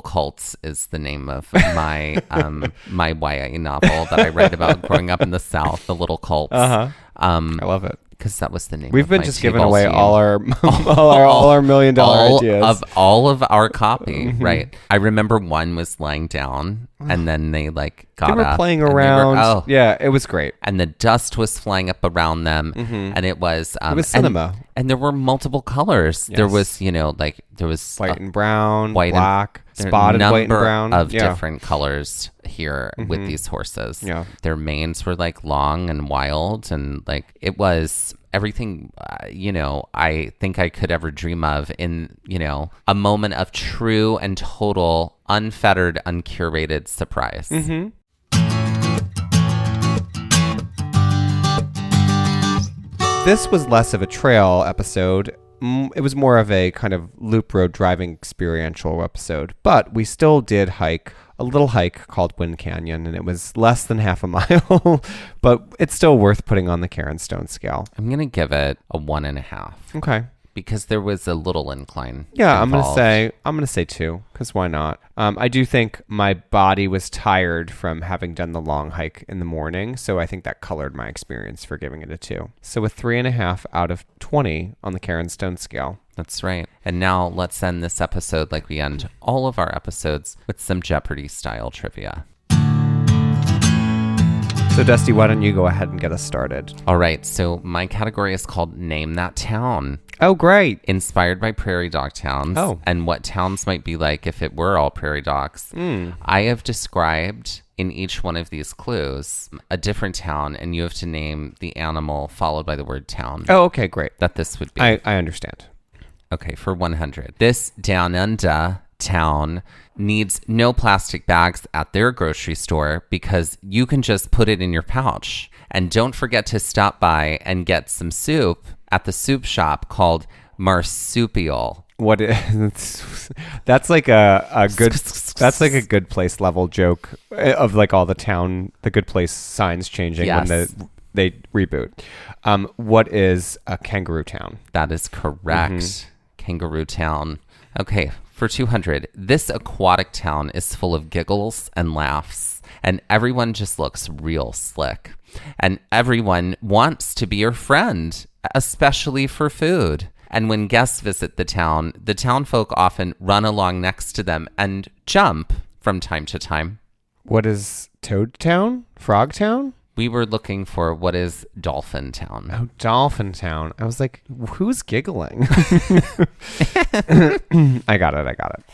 cults is the name of my my YA novel that I read about growing up in the South, The Little Cults. I love it. Because that was the name. We've been just giving away all our $1 million ideas. All of our copy, right? I remember one was lying down, and then they like got up. They were playing around. Yeah, it was great. And the dust was flying up around them, and it was cinema. And there were multiple colors. Yes. There was there was white and brown, black, spotted white and brown of different colors here with these horses. Yeah, their manes were like long and wild, and like it was everything I think I could ever dream of in a moment of true and total unfettered, uncurated surprise. This was less of a trail episode. It was more of a kind of loop road driving experiential episode, but we still did a little hike called Wind Canyon, and it was less than half a mile, but it's still worth putting on the Karen Stone scale. I'm going to give it a 1.5. Okay. Because there was a little incline. Yeah, involved. I'm gonna say 2, because why not? I do think my body was tired from having done the long hike in the morning, so I think that colored my experience for giving it a 2. So a 3.5 out of 20 on the Karen Stone scale. That's right. And now let's end this episode like we end all of our episodes with some Jeopardy style trivia. So Dusty, why don't you go ahead and get us started? All right. So my category is called Name That Town. Oh, great. Inspired by prairie dog towns. Oh. And what towns might be like if it were all prairie dogs. I have described in each one of these clues a different town, and you have to name the animal followed by the word town. Oh, okay, great. That this would be. I understand. Okay, for 100. This down under town needs no plastic bags at their grocery store because you can just put it in your pouch. And don't forget to stop by and get some soup at the soup shop called Marsupial. What is, that's like a good place level joke of like all the good place signs changing when they reboot. What is a kangaroo town? That is correct. Kangaroo town. Okay, for 200. This aquatic town is full of giggles and laughs, and everyone just looks real slick. And everyone wants to be your friend, especially for food. And when guests visit the town folk often run along next to them and jump from time to time. What is Toad Town? Frog Town? We were looking for what is Dolphin Town. Oh, Dolphin Town. I was like, who's giggling? I got it.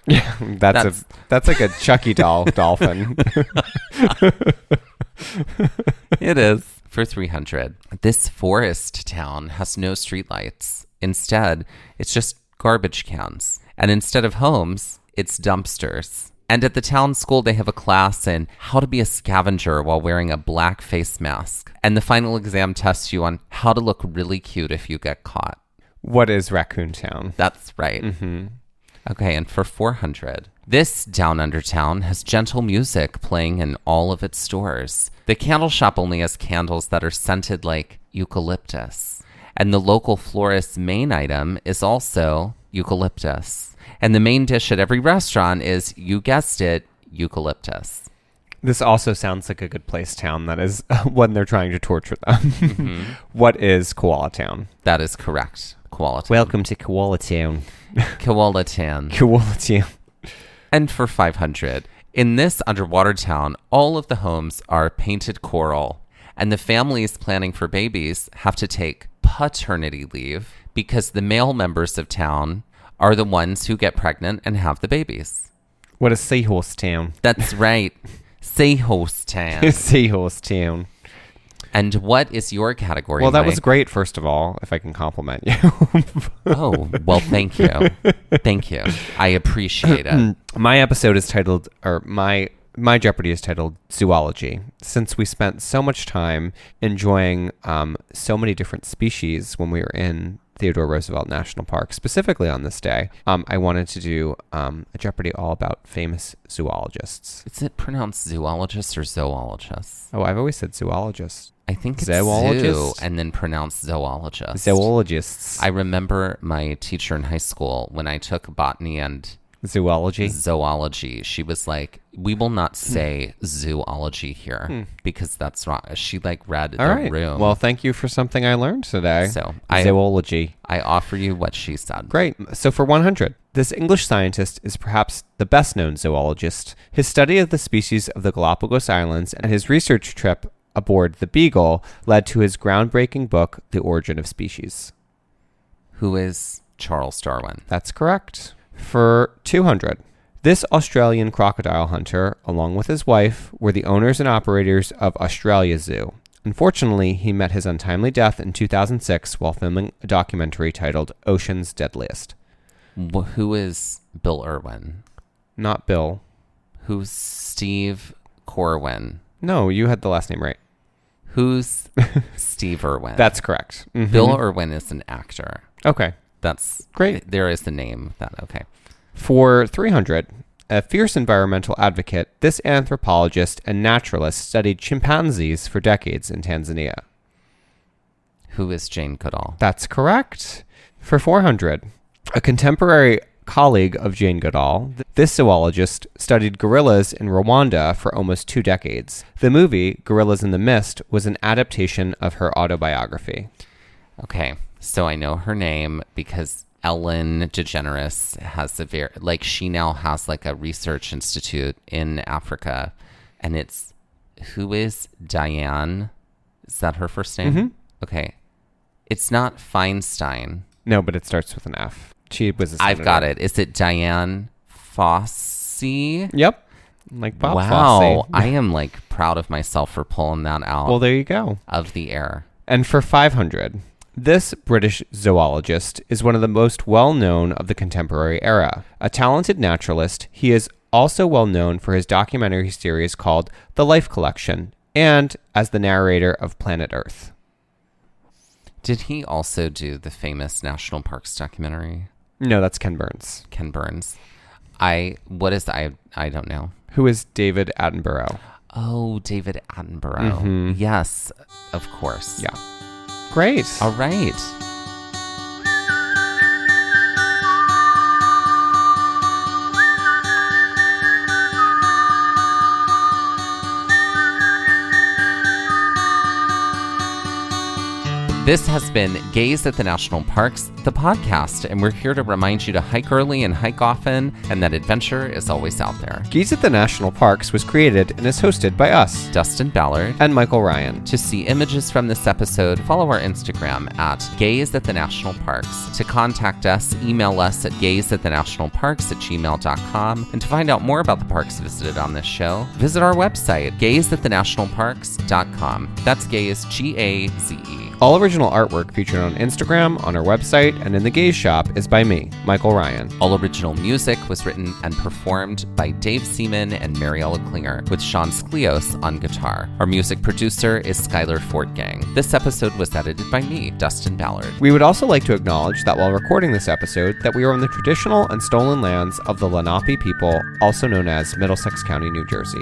Yeah, that's like a Chucky doll dolphin. It is. For 300. This forest town has no streetlights. Instead, it's just garbage cans. And instead of homes, it's dumpsters. And at the town school, they have a class in how to be a scavenger while wearing a black face mask. And the final exam tests you on how to look really cute if you get caught. What is Raccoon Town? That's right. Okay, and for 400. This down under town has gentle music playing in all of its stores. The candle shop only has candles that are scented like eucalyptus. And the local florist's main item is also eucalyptus. And the main dish at every restaurant is, you guessed it, eucalyptus. This also sounds like a good place town that is when they're trying to torture them. What is Koala Town? That is correct. Koala Town. Welcome to Koala Town. Koala Town. Koala Town. And for 500, in this underwater town, all of the homes are painted coral, and the families planning for babies have to take paternity leave because the male members of town are the ones who get pregnant and have the babies. What is Seahorse Town? That's right. Seahorse Town. Seahorse Town. And what is your category, Well, that Mike? was great, first of all, if I can compliment you. Oh, well, thank you. Thank you. I appreciate it. My episode is titled, or my Jeopardy is titled Zoology. Since we spent so much time enjoying so many different species when we were in Theodore Roosevelt National Park, specifically on this day, I wanted to do a Jeopardy all about famous zoologists. Is it pronounced zoologist or zoologist? Oh, I've always said zoologist. I think it's Zoologist? zoo and then pronounced zoologist. Zoologists. I remember my teacher in high school when I took botany and Zoology. zoology. She was like, we will not say zoology here because that's wrong. She like read All the right. room. Well, thank you for something I learned today. So Zoology. I offer you what she said. Great. So for 100, this English scientist is perhaps the best known zoologist. His study of the species of the Galapagos Islands and his research trip aboard the Beagle led to his groundbreaking book, The Origin of Species. Who is Charles Darwin? That's correct. For 200, this Australian crocodile hunter, along with his wife, were the owners and operators of Australia Zoo. Unfortunately, he met his untimely death in 2006 while filming a documentary titled Ocean's Deadliest. Who is Bill Irwin? Not Bill. Who's Steve Corwin? No, you had the last name right. Who's Steve Irwin? That's correct. Mm-hmm. Bill Irwin is an actor. Okay. That's great. There is the name. Okay. For 300, a fierce environmental advocate, this anthropologist and naturalist studied chimpanzees for decades in Tanzania. Who is Jane Goodall? That's correct. For 400, a contemporary colleague of Jane Goodall, this zoologist studied gorillas in Rwanda for almost 2 decades. The movie, Gorillas in the Mist, was an adaptation of her autobiography. Okay, so I know her name because Ellen DeGeneres has she now has like a research institute in Africa, and who is Diane? Is that her first name? Mm-hmm. Okay. It's not Feinstein. No, but it starts with an F. She was a senator. I've got it. Is it Diane Fossey? Yep. Like Bob Wow. Fosse. I am proud of myself for pulling that out. Well, there you go. Of the air. And for 500, This British zoologist is one of the most well-known of the contemporary era. A talented naturalist, he is also well known for his documentary series called The Life Collection and as the narrator of Planet Earth. Did he also do the famous National Parks documentary? No, that's Ken Burns. Ken Burns. I don't know. Who is David Attenborough? Oh, David Attenborough. Yes, of course. Yeah. Great. All right. This has been Gaze at the National Parks, the podcast, and we're here to remind you to hike early and hike often, and that adventure is always out there. Gaze at the National Parks was created and is hosted by us, Dustin Ballard and Michael Ryan. To see images from this episode, follow our Instagram at Gaze at the National Parks. To contact us, email us at gazeatthenationalparks@gmail.com. And to find out more about the parks visited on this show, visit our website, gazeatthenationalparks.com. That's Gaze, G-A-Z-E. All original artwork featured on Instagram, on our website, and in the Gaze Shop is by me, Michael Ryan. All original music was written and performed by Dave Seaman and Mariella Klinger, with Sean Sklios on guitar. Our music producer is Skyler Fortgang. This episode was edited by me, Dustin Ballard. We would also like to acknowledge that while recording this episode, that we are on the traditional and stolen lands of the Lenape people, also known as Middlesex County, New Jersey.